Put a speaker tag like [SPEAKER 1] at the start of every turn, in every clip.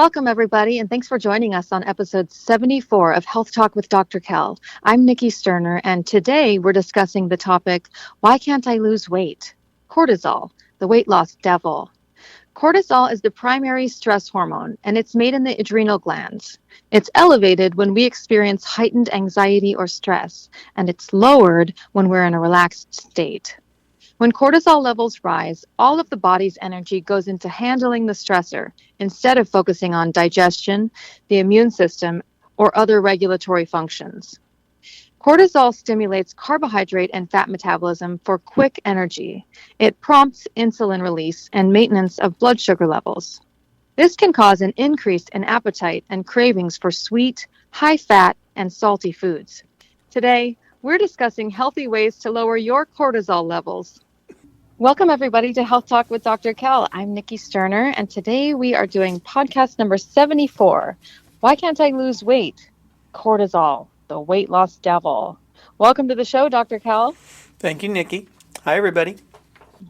[SPEAKER 1] Welcome, everybody, and thanks for joining us on episode 74 of Health Talk with Dr. Kel. I'm Nikki Sterner, and today we're discussing the topic, Why Can't I Lose Weight? Cortisol, the weight loss devil. Cortisol is the primary stress hormone, and it's made in the adrenal glands. It's elevated when we experience heightened anxiety or stress, and it's lowered when we're in a relaxed state. When cortisol levels rise, all of the body's energy goes into handling the stressor instead of focusing on digestion, the immune system, or other regulatory functions. Cortisol stimulates carbohydrate and fat metabolism for quick energy. It prompts insulin release and maintenance of blood sugar levels. This can cause an increase in appetite and cravings for sweet, high-fat, and salty foods. Today, we're discussing healthy ways to lower your cortisol levels. Welcome, everybody, to Health Talk with Dr. Kel. I'm Nikki Sterner, and today we are doing podcast number 74. Why can't I lose weight? Cortisol, the weight loss devil. Welcome to the show, Dr. Kel.
[SPEAKER 2] Thank you, Nikki. Hi, everybody.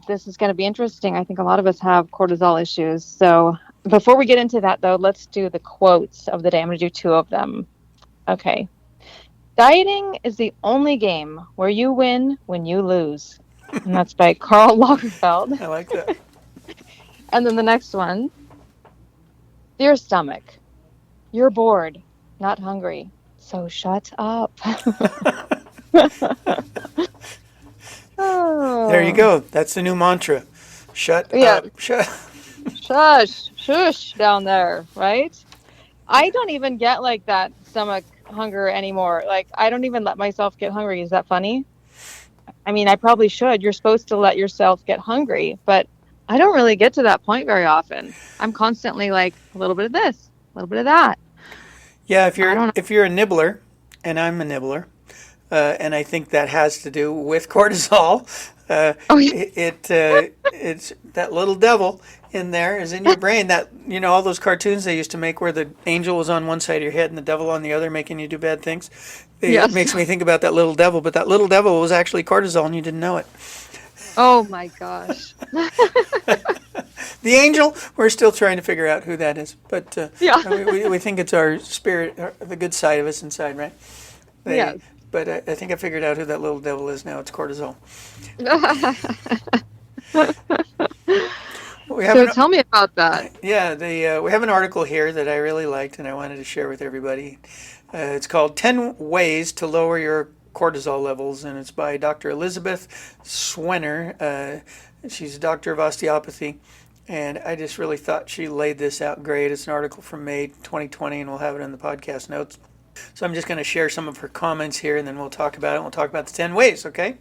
[SPEAKER 1] This is going to be interesting. I think a lot of us have cortisol issues. So before we get into that, though, let's do the quotes of the day. I'm going to do two of them. Okay. Dieting is the only game where you win when you lose. And that's by Karl Lagerfeld.
[SPEAKER 2] I like that.
[SPEAKER 1] And then the next one. Dear stomach, you're bored, not hungry, so shut up.
[SPEAKER 2] There you go. That's the new mantra. Shut up.
[SPEAKER 1] Shush down there, right? I don't even get like that stomach hunger anymore. Like, I don't even let myself get hungry. Is that funny? I mean, I probably should. You're supposed to let yourself get hungry, but I don't really get to that point very often. I'm constantly like a little bit of this, a little bit of that.
[SPEAKER 2] Yeah, if you're a nibbler, and I'm a nibbler, and I think that has to do with cortisol.
[SPEAKER 1] Oh, yeah.
[SPEAKER 2] It's that little devil in there is in your brain. That all those cartoons they used to make where the angel was on one side of your head and the devil on the other, making you do bad things. It makes me think about that little devil, but that little devil was actually cortisol, and you didn't know it.
[SPEAKER 1] Oh my gosh.
[SPEAKER 2] The angel, we're still trying to figure out who that is, but
[SPEAKER 1] Yeah.
[SPEAKER 2] we think it's our spirit, the good side of us inside, right?
[SPEAKER 1] Yes.
[SPEAKER 2] But I think I figured out who that little devil is now. It's cortisol.
[SPEAKER 1] So tell me about that.
[SPEAKER 2] Yeah, we have an article here that I really liked and I wanted to share with everybody. It's called 10 Ways to Lower Your Cortisol Levels, and it's by Dr. Elizabeth Swenner. She's a doctor of osteopathy, and I just really thought she laid this out great. It's an article from May 2020, and we'll have it in the podcast notes. So I'm just going to share some of her comments here, and then we'll talk about it. We'll talk about the 10 ways, okay?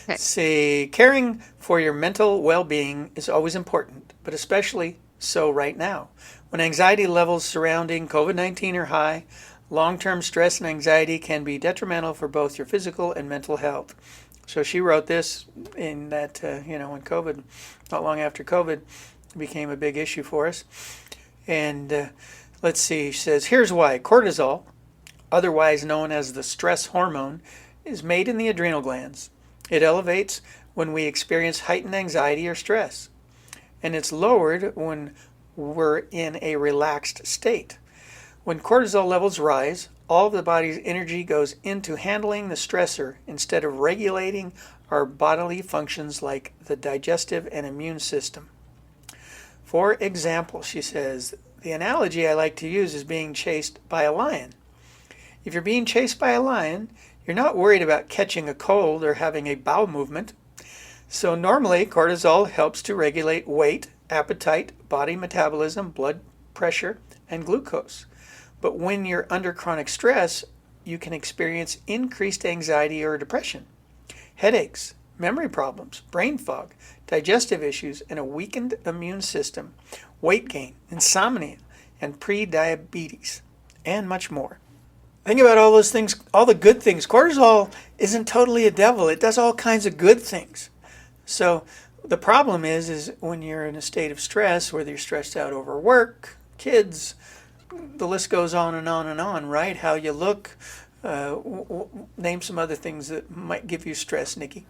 [SPEAKER 1] Okay.
[SPEAKER 2] Say, caring for your mental well-being is always important, but especially so right now. When anxiety levels surrounding COVID-19 are high, long-term stress and anxiety can be detrimental for both your physical and mental health. So she wrote this in that, when COVID, not long after COVID, became a big issue for us. And let's see, she says, here's why. Cortisol, otherwise known as the stress hormone, is made in the adrenal glands. It elevates when we experience heightened anxiety or stress, and it's lowered when we're in a relaxed state. When cortisol levels rise, all of the body's energy goes into handling the stressor instead of regulating our bodily functions like the digestive and immune system. For example, she says, the analogy I like to use is being chased by a lion. If you're being chased by a lion, you're not worried about catching a cold or having a bowel movement. So normally, cortisol helps to regulate weight, appetite, body metabolism, blood pressure, and glucose. But when you're under chronic stress, you can experience increased anxiety or depression, headaches, memory problems, brain fog, digestive issues, and a weakened immune system, weight gain, insomnia, and pre-diabetes, and much more. Think about all those things, all the good things. Cortisol isn't totally a devil. It does all kinds of good things. So the problem is when you're in a state of stress, whether you're stressed out over work, kids, the list goes on and on and on, right? How you look. Name some other things that might give you stress, Nikki.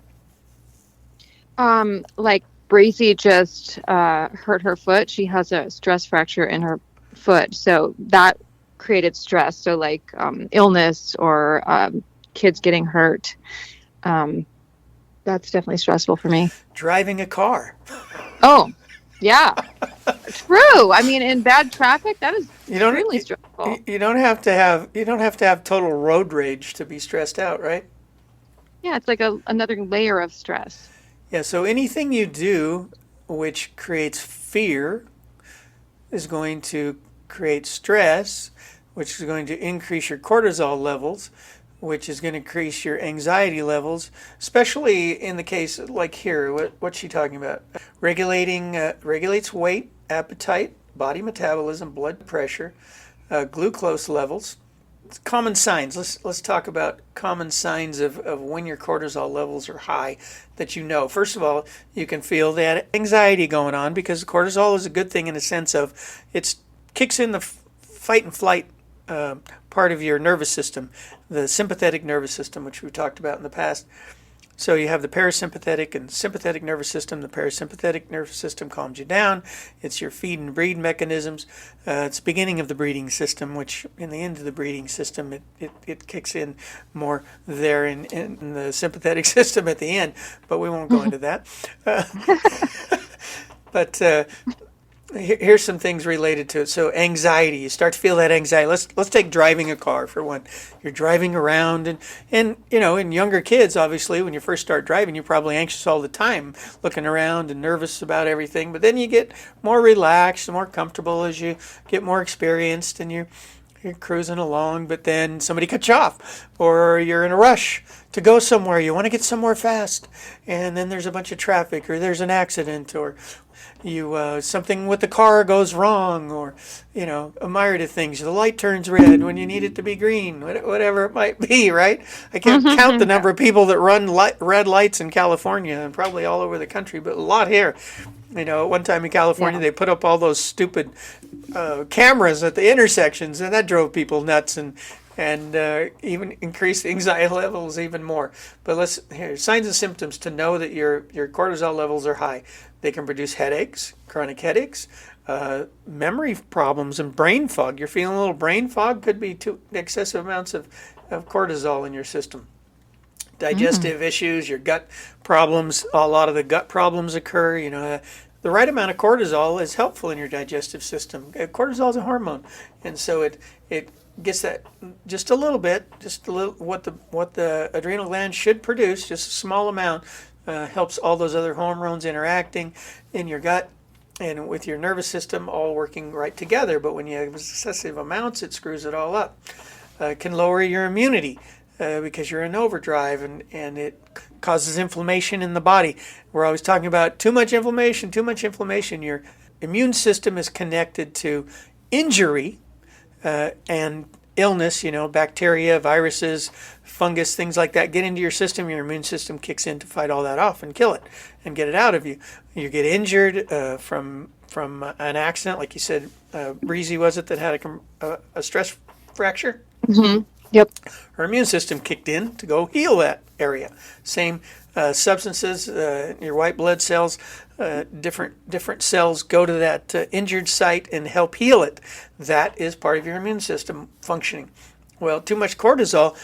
[SPEAKER 1] Like Bracy just hurt her foot. She has a stress fracture in her foot. So that created stress. So like illness or kids getting hurt. Um, that's definitely stressful for me.
[SPEAKER 2] Driving a car.
[SPEAKER 1] Oh, yeah, true. I mean, in bad traffic, that is
[SPEAKER 2] You don't
[SPEAKER 1] extremely stressful.
[SPEAKER 2] you don't have to have total road rage to be stressed out, right?
[SPEAKER 1] Yeah, it's like another layer of stress.
[SPEAKER 2] Yeah, so anything you do which creates fear is going to create stress, which is going to increase your cortisol levels, which is going to increase your anxiety levels, especially in the case like here. What's she talking about? Regulates weight, appetite, body metabolism, blood pressure, glucose levels. Common signs. Let's talk about common signs of when your cortisol levels are high that you know. First of all, you can feel that anxiety going on because cortisol is a good thing in a sense of it kicks in the fight and flight part of your nervous system, the sympathetic nervous system, which we've talked about in the past. So you have the parasympathetic and sympathetic nervous system. The parasympathetic nervous system calms you down. It's your feed and breed mechanisms. It's the beginning of the breathing system, which in the end of the breathing system, it kicks in more there in the sympathetic system at the end. But we won't go into that. Uh, but here's some things related to it. So anxiety, you start to feel that anxiety. Let's take driving a car for one. You're driving around and you know, in younger kids, obviously, when you first start driving, you're probably anxious all the time, looking around and nervous about everything. But then you get more relaxed and more comfortable as you get more experienced and you're cruising along, but then somebody cuts you off, or you're in a rush to go somewhere. You want to get somewhere fast, and then there's a bunch of traffic, or there's an accident, or you something with the car goes wrong, or you know, a myriad of things. The light turns red when you need it to be green, whatever it might be. Right? I can't count the number of people that run red lights in California and probably all over the country, but a lot here. You know, at one time in California,
[SPEAKER 1] Yeah.
[SPEAKER 2] they put up all those stupid cameras at the intersections, and that drove people nuts and even increased anxiety levels even more. But let's here signs and symptoms to know that your cortisol levels are high. They can produce headaches, chronic headaches, memory problems, and brain fog. You're feeling a little brain fog, could be too excessive amounts of cortisol in your system.
[SPEAKER 1] Mm.
[SPEAKER 2] Digestive issues, your gut problems, a lot of the gut problems occur. You know, the right amount of cortisol is helpful in your digestive system. Cortisol is a hormone, and so it gets that just a little bit, just a little what the adrenal gland should produce, just a small amount, helps all those other hormones interacting in your gut and with your nervous system all working right together. But when you have excessive amounts, it screws it all up. It can lower your immunity because you're in overdrive and it causes inflammation in the body. We're always talking about too much inflammation, too much inflammation. Your immune system is connected to injury and illness, you know, bacteria, viruses, fungus, things like that get into your system. Your immune system kicks in to fight all that off and kill it and get it out of you. You get injured from an accident, like you said, Breezy was it that had a stress fracture?
[SPEAKER 1] Hmm. Yep.
[SPEAKER 2] Her immune system kicked in to go heal that area. Same substances, your white blood cells, different cells go to that injured site and help heal it. That is part of your immune system functioning. Well, too much cortisol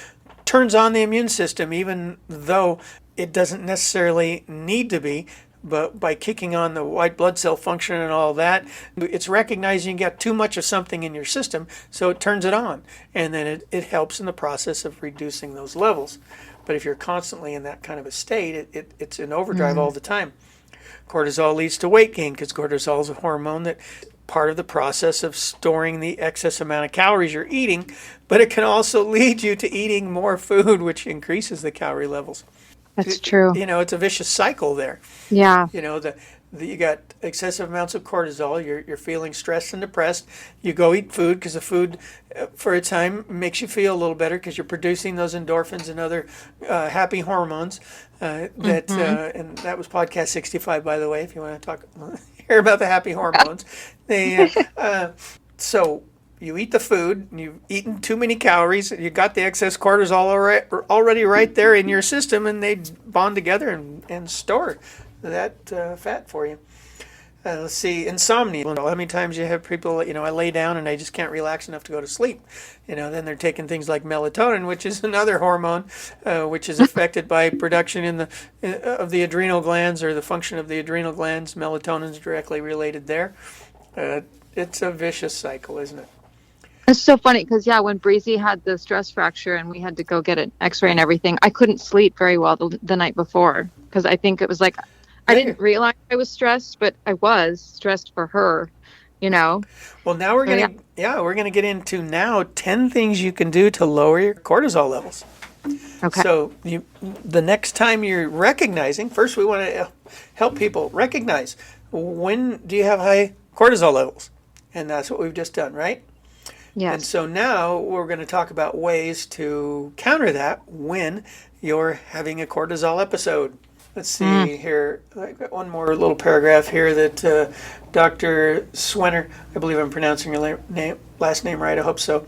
[SPEAKER 2] turns on the immune system, even though it doesn't necessarily need to be. But by kicking on the white blood cell function and all that, it's recognizing you got too much of something in your system, so it turns it on. And then it helps in the process of reducing those levels. But if you're constantly in that kind of a state, it's in overdrive
[SPEAKER 1] Mm.
[SPEAKER 2] all the time. Cortisol leads to weight gain because cortisol is a hormone that part of the process of storing the excess amount of calories you're eating, but it can also lead you to eating more food, which increases the calorie levels.
[SPEAKER 1] That's true.
[SPEAKER 2] You know, it's a vicious cycle there.
[SPEAKER 1] Yeah.
[SPEAKER 2] You know, you got excessive amounts of cortisol. You're feeling stressed and depressed. You go eat food because the food, for a time, makes you feel a little better because you're producing those endorphins and other happy hormones.
[SPEAKER 1] Hmm.
[SPEAKER 2] And that was podcast 65, by the way, if you want to talk hear about the happy hormones. They so you eat the food, you've eaten too many calories, you got the excess cortisol already right there in your system, and they bond together and store that fat for you. Let's see, insomnia. How many times you have people, I lay down and I just can't relax enough to go to sleep. Then they're taking things like melatonin, which is another hormone, which is affected by production of the adrenal glands or the function of the adrenal glands. Melatonin is directly related there. Uh, it's a vicious cycle, isn't it?
[SPEAKER 1] It's so funny because, yeah, when Breezy had the stress fracture and we had to go get an x-ray and everything, I couldn't sleep very well the night before because I think it was like I
[SPEAKER 2] Yeah.
[SPEAKER 1] didn't realize I was stressed, but I was stressed for her, you know?
[SPEAKER 2] Well, now we're
[SPEAKER 1] So, yeah.
[SPEAKER 2] gonna yeah we're gonna get into now 10 things you can do to lower your cortisol levels.
[SPEAKER 1] Okay.
[SPEAKER 2] So the next time you're recognizing, first we want to help people recognize when do you have high cortisol levels, and that's what we've just done, right? And
[SPEAKER 1] Yes.
[SPEAKER 2] so now we're going to talk about ways to counter that when you're having a cortisol episode. Let's
[SPEAKER 1] Mm.
[SPEAKER 2] see here. I got one more little paragraph here that Dr. Swenner, I believe I'm pronouncing her last name right, I hope so.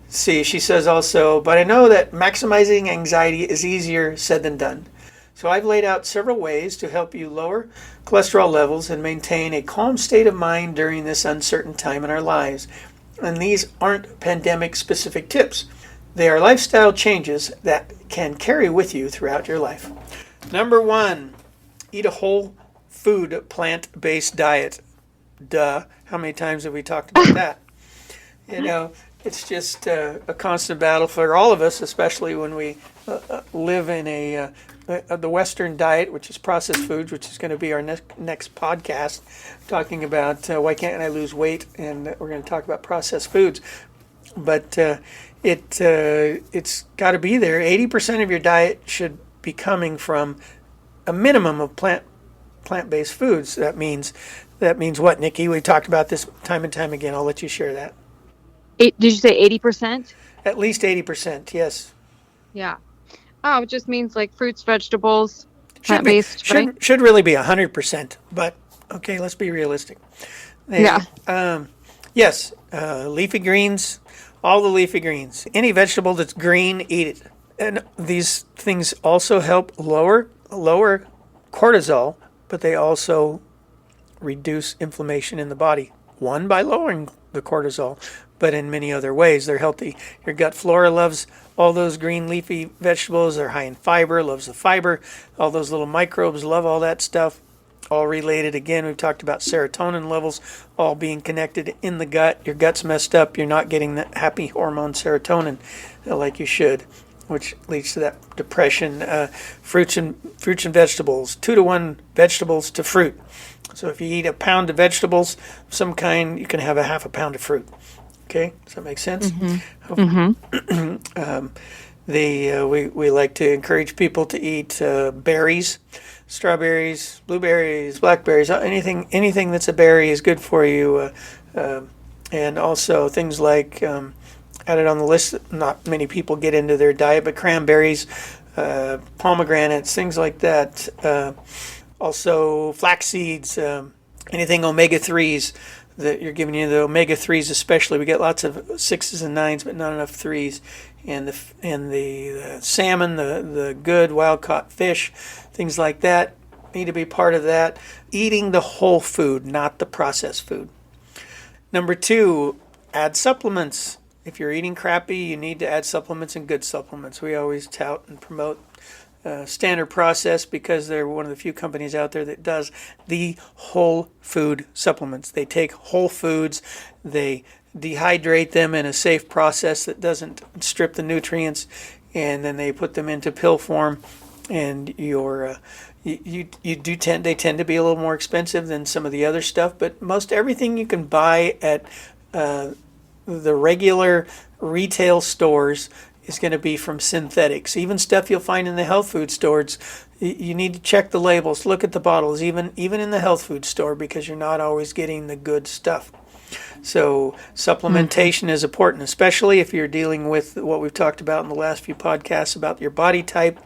[SPEAKER 2] See, she says also, but I know that maximizing anxiety is easier said than done. So I've laid out several ways to help you lower cholesterol levels and maintain a calm state of mind during this uncertain time in our lives. And these aren't pandemic specific tips. They are lifestyle changes that can carry with you throughout your life. Number one, eat a whole food plant based diet. Duh. How many times have we talked about that? You know, it's just a constant battle for all of us, especially when we live in the Western diet, which is processed foods, which is going to be our next podcast, talking about why can't I lose weight, and we're going to talk about processed foods. But it's got to be there. 80% of your diet should be coming from a minimum of plant-based foods. That means what, Nikki? We talked about this time and time again. I'll let you share that.
[SPEAKER 1] Did you say 80%?
[SPEAKER 2] At least 80%, yes.
[SPEAKER 1] Yeah. Oh, it just means like fruits, vegetables,
[SPEAKER 2] Should be
[SPEAKER 1] plant-based, right?
[SPEAKER 2] should really be 100%, but okay, let's be realistic.
[SPEAKER 1] Yeah.
[SPEAKER 2] They, yes, leafy greens, all the leafy greens, any vegetable that's green, eat it. And these things also help lower cortisol, but they also reduce inflammation in the body. One, by lowering the cortisol, but in many other ways. They're healthy. Your gut flora loves all those green leafy vegetables. They're high in fiber, loves the fiber. All those little microbes love all that stuff. All related. Again, we've talked about serotonin levels all being connected in the gut. Your gut's messed up. You're not getting that happy hormone serotonin like you should, which leads to that depression. Fruits and vegetables, 2-to-1 vegetables to fruit. So if you eat a pound of vegetables of some kind, you can have a half a pound of fruit. Okay, does that make sense?
[SPEAKER 1] Mm-hmm.
[SPEAKER 2] We like to encourage people to eat berries, strawberries, blueberries, blackberries, anything that's a berry is good for you, and also things like added on the list. Not many people get into their diet, but cranberries, pomegranates, things like that. Also, flax seeds, anything omega-3s that you're giving you, the omega-3s especially. We get lots of 6s and 9s, but not enough 3s. And the salmon, the good wild-caught fish, things like that need to be part of that. Eating the whole food, not the processed food. Number 2, add supplements. If you're eating crappy, you need to add supplements, and good supplements. We always tout and promote Standard Process because they're one of the few companies out there that does the whole food supplements. They take whole foods, they dehydrate them in a safe process that doesn't strip the nutrients, and then they put them into pill form. And they tend to be a little more expensive than some of the other stuff, but most everything you can buy at the regular retail stores is going to be from synthetics. Even stuff you'll find in the health food stores, you need to check the labels, look at the bottles, even in the health food store, because you're not always getting the good stuff. So supplementation is important, especially if you're dealing with what we've talked about in the last few podcasts about your body type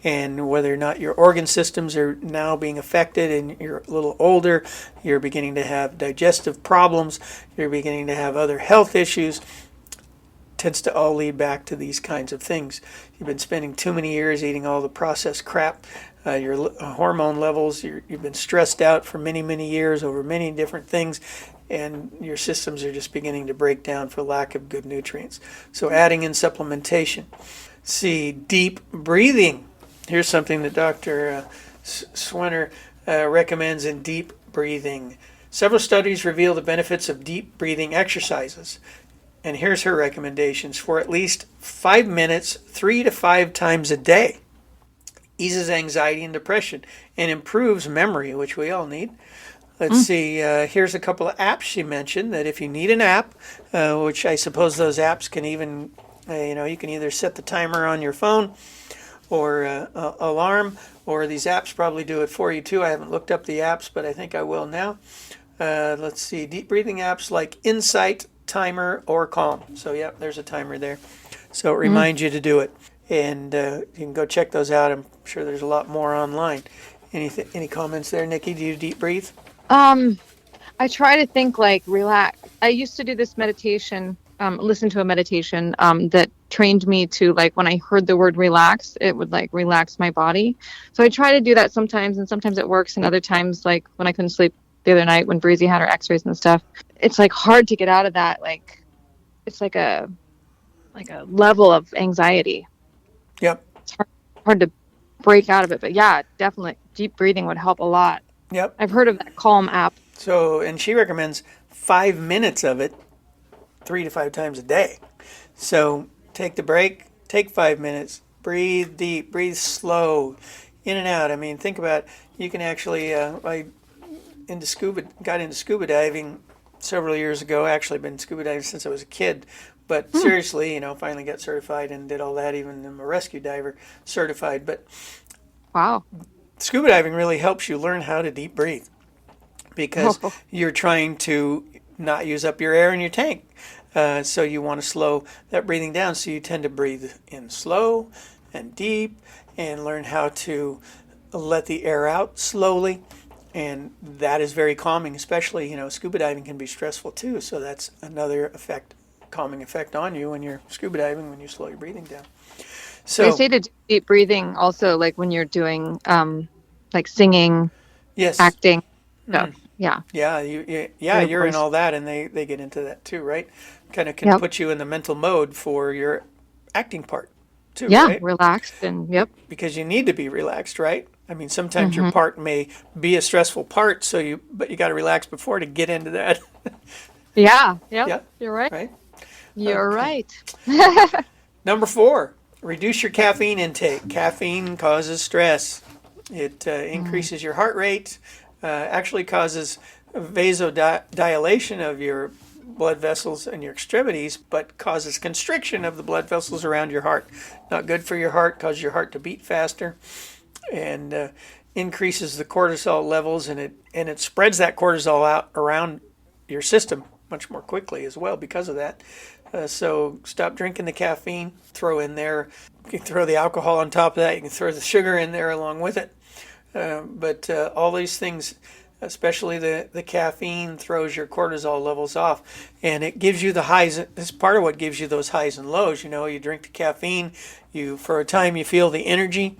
[SPEAKER 2] and whether or not your organ systems are now being affected and you're a little older, you're beginning to have digestive problems, you're beginning to have other health issues. Tends to all lead back to these kinds of things. You've been spending too many years eating all the processed crap. your hormone levels. You've been stressed out for many, many years over many different things, and your systems are just beginning to break down for lack of good nutrients. So adding in supplementation. See, deep breathing. Here's something that Dr. Swenner recommends in deep breathing. Several studies reveal the benefits of deep breathing exercises. And here's her recommendations for at least 5 minutes, 3 to 5 times a day. Eases anxiety and depression and improves memory, which we all need. Let's see, here's a couple of apps she mentioned that if you need an app, which I suppose those apps can even, you can either set the timer on your phone or alarm, or these apps probably do it for you too. I haven't looked up the apps, but I think I will now. Let's see, deep breathing apps like Insight, Timer, or Calm. So, yeah, there's a timer there. So it reminds you to do it. And you can go check those out. I'm sure there's a lot more online. Any comments there, Nikki? Do you deep breathe?
[SPEAKER 1] I try to think like relax. I used to do this meditation, listen to a meditation that trained me to, like, when I heard the word relax, it would like relax my body. So I try to do that sometimes, and sometimes it works, and other times, like when I couldn't sleep the other night when Breezy had her x-rays and stuff, it's like hard to get out of that. Like it's like a level of anxiety.
[SPEAKER 2] Yep.
[SPEAKER 1] It's hard to break out of it. But yeah, definitely deep breathing would help a lot.
[SPEAKER 2] Yep.
[SPEAKER 1] I've heard of that Calm app.
[SPEAKER 2] So, and she recommends 5 minutes of it 3 to 5 times a day. So take the break, take 5 minutes, breathe deep, breathe slow, in and out. I mean, think about, you can actually, I got into scuba diving several years ago. Actually been scuba diving since I was a kid. But seriously, finally got certified and did all that. Even I'm a rescue diver certified. But
[SPEAKER 1] wow,
[SPEAKER 2] scuba diving really helps you learn how to deep breathe, because you're trying to not use up your air in your tank. So you want to slow that breathing down. So you tend to breathe in slow and deep and learn how to let the air out slowly. And that is very calming, especially, scuba diving can be stressful too. So that's another calming effect on you when you're scuba diving, when you slow your breathing down. So
[SPEAKER 1] they say to do deep breathing also, like when you're doing like singing,
[SPEAKER 2] yes,
[SPEAKER 1] acting stuff.
[SPEAKER 2] Yeah, you're in all that, and they get into that too, right? Kind of can put you in the mental mode for your acting part too, right?
[SPEAKER 1] Relaxed and
[SPEAKER 2] because you need to be relaxed, right? I mean, sometimes your part may be a stressful part, but you got to relax before to get into that.
[SPEAKER 1] Yeah,
[SPEAKER 2] you're
[SPEAKER 1] right.
[SPEAKER 2] Right?
[SPEAKER 1] You're right.
[SPEAKER 2] Number 4, reduce your caffeine intake. Caffeine causes stress. It increases your heart rate, actually causes vasodilation of your blood vessels in your extremities, but causes constriction of the blood vessels around your heart. Not good for your heart, causes your heart to beat faster, and increases the cortisol levels, and it spreads that cortisol out around your system much more quickly as well because of that. So stop drinking the caffeine, throw in there, you can throw the alcohol on top of that, you can throw the sugar in there along with it. But all these things, especially the caffeine, throws your cortisol levels off. And it gives you the highs. It's part of what gives you those highs and lows. You drink the caffeine, for a time you feel the energy,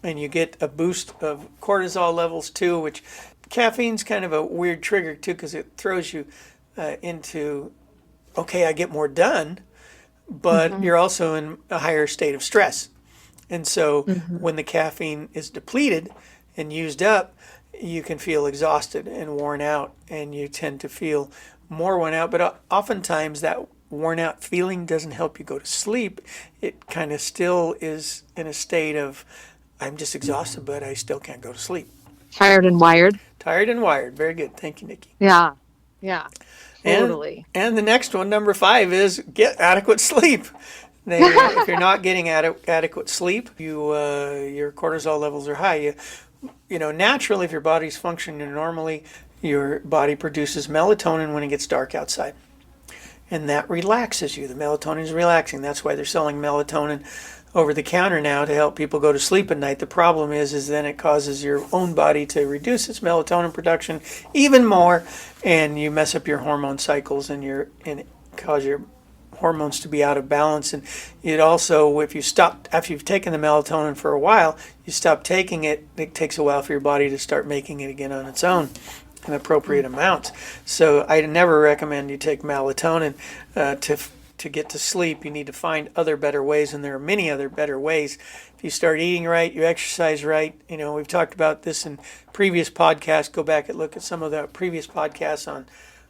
[SPEAKER 2] and you get a boost of cortisol levels too, which caffeine's kind of a weird trigger too, because it throws you into, okay, I get more done, but you're also in a higher state of stress. And so when the caffeine is depleted and used up, you can feel exhausted and worn out, and you tend to feel more worn out. But oftentimes that worn out feeling doesn't help you go to sleep. It kind of still is in a state of, I'm just exhausted, but I still can't go to sleep.
[SPEAKER 1] Tired and wired.
[SPEAKER 2] Tired and wired. Very good. Thank you, Nikki.
[SPEAKER 1] Yeah. Totally.
[SPEAKER 2] And the next one, number 5, is get adequate sleep. If you're not getting adequate sleep, your cortisol levels are high. Naturally, if your body's functioning normally, your body produces melatonin when it gets dark outside. And that relaxes you. The melatonin is relaxing. That's why they're selling melatonin over the counter now to help people go to sleep at night. The problem is then it causes your own body to reduce its melatonin production even more, and you mess up your hormone cycles, and cause your hormones to be out of balance. And it also, if you stop, after you've taken the melatonin for a while, you stop taking it, it takes a while for your body to start making it again on its own in appropriate amounts. So I never recommend you take melatonin to get to sleep. You need to find other better ways, and there are many other better ways. If you start eating right, you exercise right. We've talked about this in previous podcasts. Go back and look at some of the previous podcasts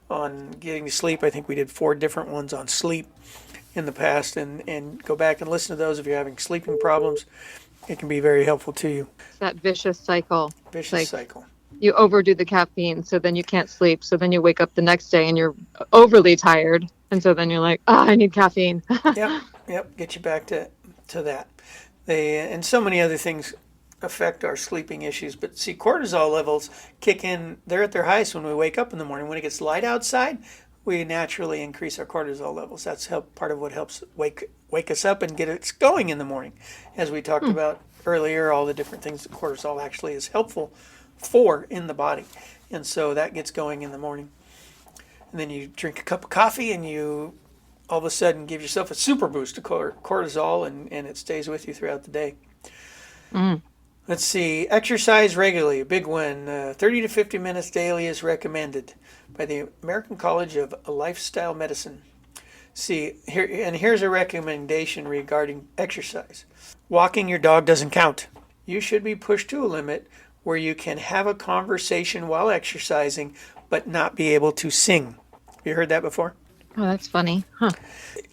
[SPEAKER 2] on getting to sleep. I think we did 4 different ones on sleep in the past, and go back and listen to those if you're having sleeping problems. It can be very helpful to you.
[SPEAKER 1] It's that vicious cycle.
[SPEAKER 2] Vicious cycle.
[SPEAKER 1] You overdo the caffeine, so then you can't sleep. So then you wake up the next day and you're overly tired. And so then you're like, I need caffeine.
[SPEAKER 2] Yep. Get you back to that. And so many other things affect our sleeping issues. But see, cortisol levels kick in. They're at their highest when we wake up in the morning. When it gets light outside, we naturally increase our cortisol levels. That's part of what helps wake us up and get us going in the morning. As we talked about earlier, all the different things that cortisol actually is helpful for in the body. And so that gets going in the morning. And then you drink a cup of coffee and you all of a sudden give yourself a super boost of cortisol, and it stays with you throughout the day. Let's see. Exercise regularly, a big one. 30 to 50 minutes daily is recommended by the American College of Lifestyle Medicine. See, here's a recommendation regarding exercise. Walking your dog doesn't count. You should be pushed to a limit where you can have a conversation while exercising, but not be able to sing. Have you heard that before?
[SPEAKER 1] Oh, that's funny. Huh.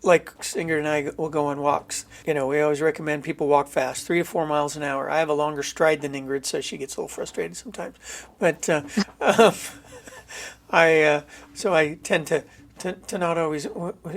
[SPEAKER 2] Like Ingrid and I will go on walks. We always recommend people walk fast, 3 to 4 miles an hour. I have a longer stride than Ingrid, so she gets a little frustrated sometimes. But I tend to not always.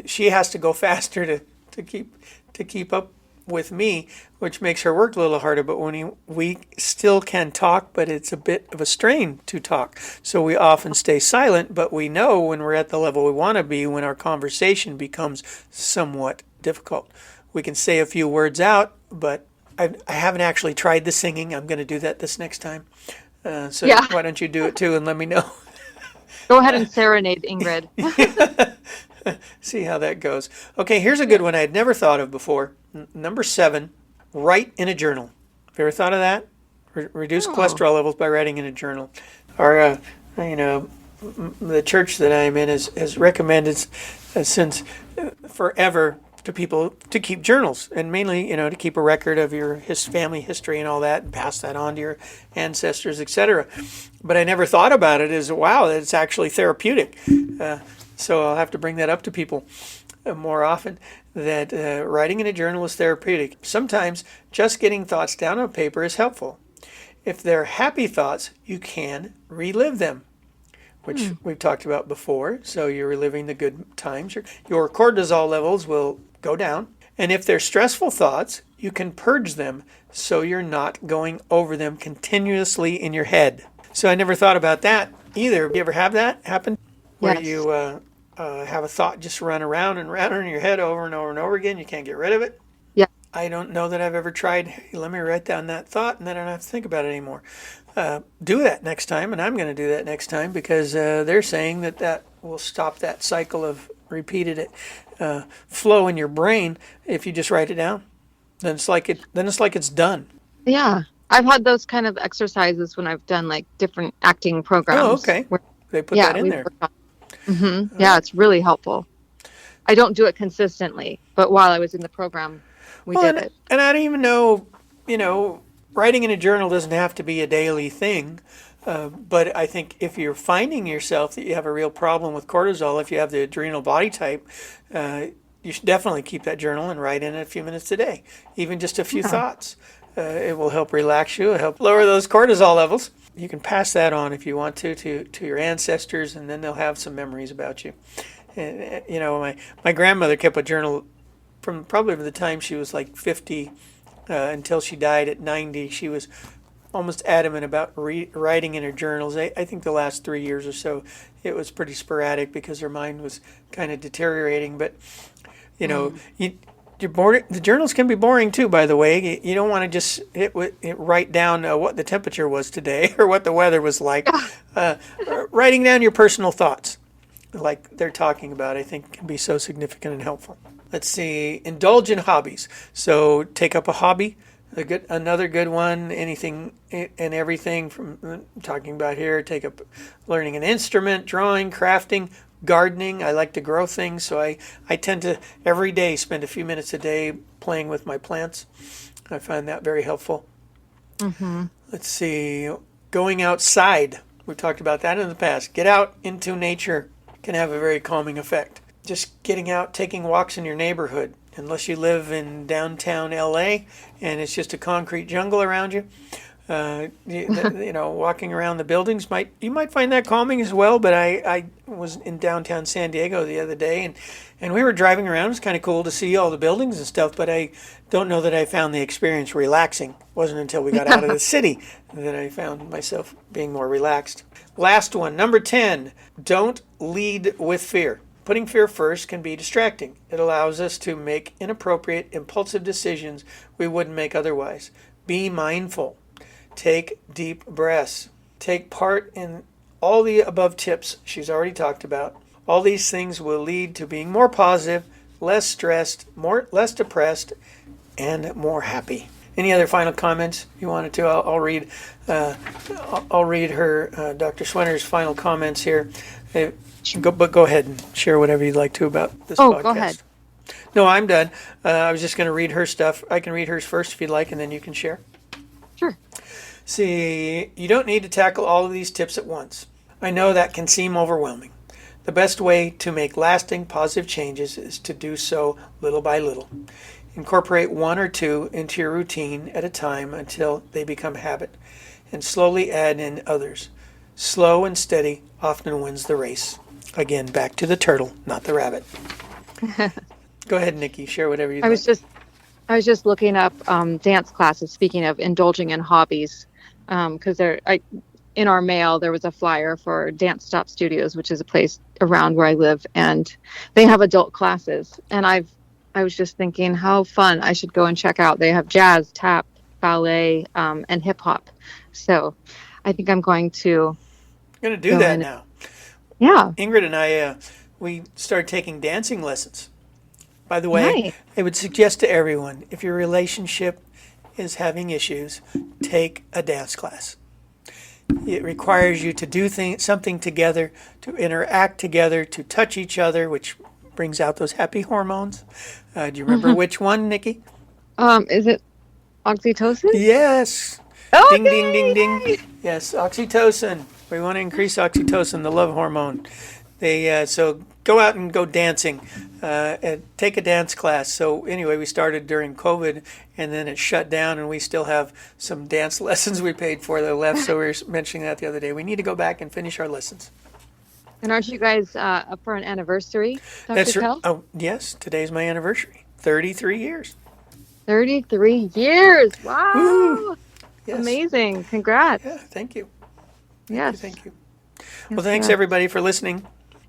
[SPEAKER 2] She has to go faster to keep up with me, which makes her work a little harder. But when we still can talk, but it's a bit of a strain to talk. So we often stay silent, but we know when we're at the level we want to be, when our conversation becomes somewhat difficult. We can say a few words out, but I haven't actually tried the singing. I'm going to do that this next time. Why don't you do it too and let me know?
[SPEAKER 1] Go ahead and serenade Ingrid.
[SPEAKER 2] See how that goes. Okay, here's a good one I had never thought of before. Number 7, write in a journal. Have you ever thought of that? Reduce cholesterol levels by writing in a journal. Or, the church that I'm in has recommended since forever to people to keep journals, and mainly, to keep a record of your family history and all that, and pass that on to your ancestors, etc. But I never thought about it as, wow, it's actually therapeutic. So I'll have to bring that up to people more often, that writing in a journal is therapeutic. Sometimes just getting thoughts down on paper is helpful. If they're happy thoughts, you can relive them, which we've talked about before. So you're reliving the good times. Your cortisol levels will go down. And if they're stressful thoughts, you can purge them so you're not going over them continuously in your head. So I never thought about that either. You ever have that happen? Where
[SPEAKER 1] Yes.
[SPEAKER 2] you have a thought just run around and around in your head over and over and over again. You can't get rid of it.
[SPEAKER 1] Yeah.
[SPEAKER 2] I don't know that I've ever tried, hey, let me write down that thought and then I don't have to think about it anymore. Do that next time, and I'm going to do that next time, because they're saying that will stop that cycle of repeated flow in your brain if you just write it down. Then it's like it's done.
[SPEAKER 1] Yeah. I've had those kind of exercises when I've done like different acting programs.
[SPEAKER 2] Oh, okay. They put that in there.
[SPEAKER 1] Yeah, it's really helpful. I don't do it consistently, but while I was in the program, we did it.
[SPEAKER 2] And I don't even know, writing in a journal doesn't have to be a daily thing. But I think if you're finding yourself that you have a real problem with cortisol, if you have the adrenal body type, you should definitely keep that journal and write in it a few minutes a day, even just a few thoughts. It will help relax you, help lower those cortisol levels. You can pass that on if you want to your ancestors, and then they'll have some memories about you. And, my grandmother kept a journal from probably the time she was like 50 until she died at 90. She was almost adamant about writing in her journals. I think the last 3 years or so, it was pretty sporadic because her mind was kind of deteriorating. But, you're bored. The journals can be boring too, by the way. You don't want to just write down what the temperature was today or what the weather was like. Writing down your personal thoughts. like they're talking about, I think can be so significant and helpful. Let's see, indulge in hobbies. So take up a hobby. Another good one, anything and everything from talking about here, take up learning an instrument, drawing, crafting, gardening. I like to grow things, so I tend to every day spend a few minutes a day playing with my plants. I find that very helpful.
[SPEAKER 1] Mm-hmm.
[SPEAKER 2] Let's see, going outside. We've talked about that in the past. Get out into nature can have a very calming effect. Just getting out, taking walks in your neighborhood. Unless you live in downtown LA and it's just a concrete jungle around you, walking around the buildings you might find that calming as well. But I was in downtown San Diego the other day, and we were driving around. It was kind of cool to see all the buildings and stuff, but I don't know that I found the experience relaxing. It wasn't until we got out of the city that I found myself being more relaxed. Last one, number 10, don't lead with fear. Putting fear first can be distracting. It allows us to make inappropriate, impulsive decisions we wouldn't make otherwise. Be mindful. Take deep breaths. Take part in all the above tips she's already talked about. All these things will lead to being more positive, less stressed, less depressed, and more happy. Any other final comments you wanted to? I'll read. I'll read her, Dr. Swenner's final comments here. Go ahead and share whatever you'd like to about this podcast.
[SPEAKER 1] Go ahead.
[SPEAKER 2] No, I'm done. I was just going to read her stuff. I can read hers first if you'd like, and then you can share.
[SPEAKER 1] Sure.
[SPEAKER 2] See, you don't need to tackle all of these tips at once. I know that can seem overwhelming. The best way to make lasting positive changes is to do so little by little. Incorporate one or two into your routine at a time until they become habit, and slowly add in others. Slow and steady often wins the race. Again, back to the turtle, not the rabbit. Go ahead, Nikki. Share whatever you like.
[SPEAKER 1] I was just looking up dance classes. Speaking of indulging in hobbies, because in our mail there was a flyer for Dance Stop Studios, which is a place around where I live, and they have adult classes. And I was just thinking how fun I should go and check out. They have jazz, tap, ballet, and hip hop. So I think I'm going to.
[SPEAKER 2] I'm going to do that now.
[SPEAKER 1] Yeah.
[SPEAKER 2] Ingrid and I, we started taking dancing lessons. By the way,
[SPEAKER 1] Nice.
[SPEAKER 2] I would suggest to everyone, if your relationship is having issues, take a dance class. It requires you to do something together, to interact together, to touch each other, which brings out those happy hormones. Do you remember which one, Nikki?
[SPEAKER 1] Is it oxytocin?
[SPEAKER 2] Yes.
[SPEAKER 1] Okay.
[SPEAKER 2] Ding, ding, ding, ding. Yes, oxytocin. We want to increase oxytocin, the love hormone. So go out and go dancing and take a dance class. So anyway, we started during COVID, and then it shut down, and we still have some dance lessons we paid for that left. So we were mentioning that the other day. We need to go back and finish our lessons.
[SPEAKER 1] And aren't you guys up for an anniversary, Dr.
[SPEAKER 2] That's
[SPEAKER 1] Kell?
[SPEAKER 2] Oh, yes. Today's my anniversary. 33 years.
[SPEAKER 1] 33 years. Wow.
[SPEAKER 2] Woo. Yes.
[SPEAKER 1] Amazing. Congrats.
[SPEAKER 2] Yeah, thank you.
[SPEAKER 1] Yes.
[SPEAKER 2] Thank you.
[SPEAKER 1] Yes,
[SPEAKER 2] Well, thanks,
[SPEAKER 1] yes.
[SPEAKER 2] everybody, for listening.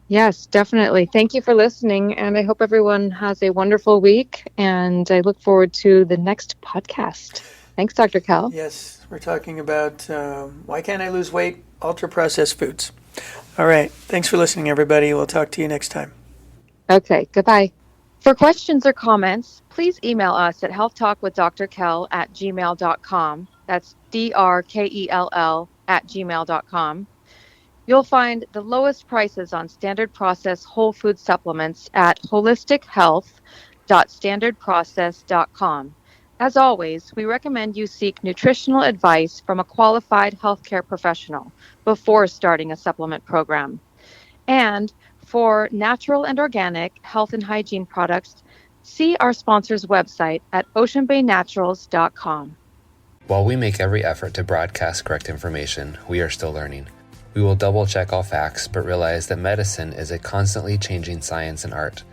[SPEAKER 1] Yes, definitely. Thank you for listening. And I hope everyone has a wonderful week. And I look forward to the next podcast. Thanks, Dr. Kell.
[SPEAKER 2] Yes, we're talking about why can't I lose weight? Ultra-processed foods. All right. Thanks for listening, everybody. We'll talk to you next time.
[SPEAKER 1] Okay. Goodbye. For questions or comments, please email us at healthtalkwithdrkel@gmail.com. That's DRKELL@gmail.com. You'll find the lowest prices on standard process whole food supplements at holistichealth.standardprocess.com. As always, we recommend you seek nutritional advice from a qualified healthcare professional before starting a supplement program. And for natural and organic health and hygiene products, see our sponsor's website at oceanbaynaturals.com.
[SPEAKER 3] While we make every effort to broadcast correct information, we are still learning. We will double-check all facts, but realize that medicine is a constantly changing science and art.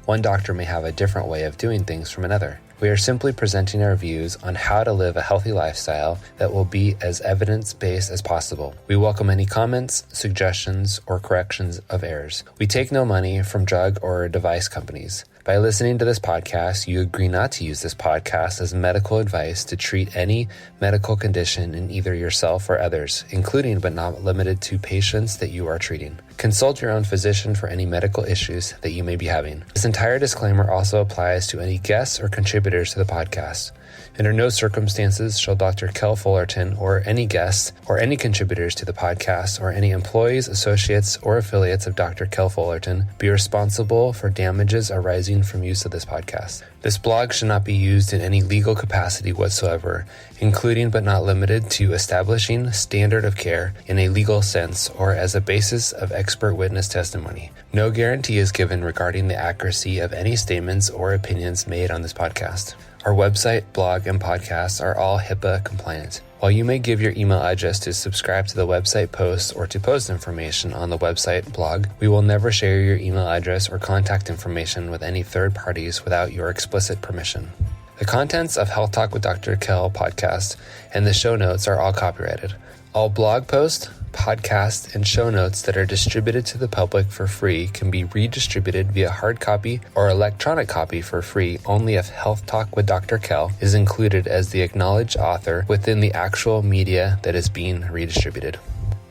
[SPEAKER 3] One doctor may have a different way of doing things from another. We are simply presenting our views on how to live a healthy lifestyle that will be as evidence-based as possible. We welcome any comments, suggestions, or corrections of errors. We take no money from drug or device companies. By listening to this podcast, you agree not to use this podcast as medical advice to treat any medical condition in either yourself or others, including but not limited to patients that you are treating. Consult your own physician for any medical issues that you may be having. This entire disclaimer also applies to any guests or contributors to the podcast. Under no circumstances shall Dr. Kel Fullerton or any guests or any contributors to the podcast or any employees, associates, or affiliates of Dr. Kel Fullerton be responsible for damages arising from use of this podcast. This blog should not be used in any legal capacity whatsoever, including but not limited to establishing standard of care in a legal sense or as a basis of expert witness testimony. No guarantee is given regarding the accuracy of any statements or opinions made on this podcast. Our website, blog, and podcasts are all HIPAA compliant. While you may give your email address to subscribe to the website posts or to post information on the website blog, we will never share your email address or contact information with any third parties without your explicit permission. The contents of Health Talk with Dr. Kel podcast and the show notes are all copyrighted. All blog posts, podcasts, and show notes that are distributed to the public for free can be redistributed via hard copy or electronic copy for free only if Health Talk with Dr. Kel is included as the acknowledged author within the actual media that is being redistributed.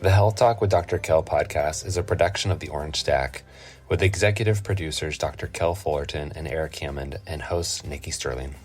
[SPEAKER 3] The Health Talk with Dr. Kel podcast is a production of the Orange Stack, with executive producers Dr. Kel Fullerton and Eric Hammond and host Nikki Sterling.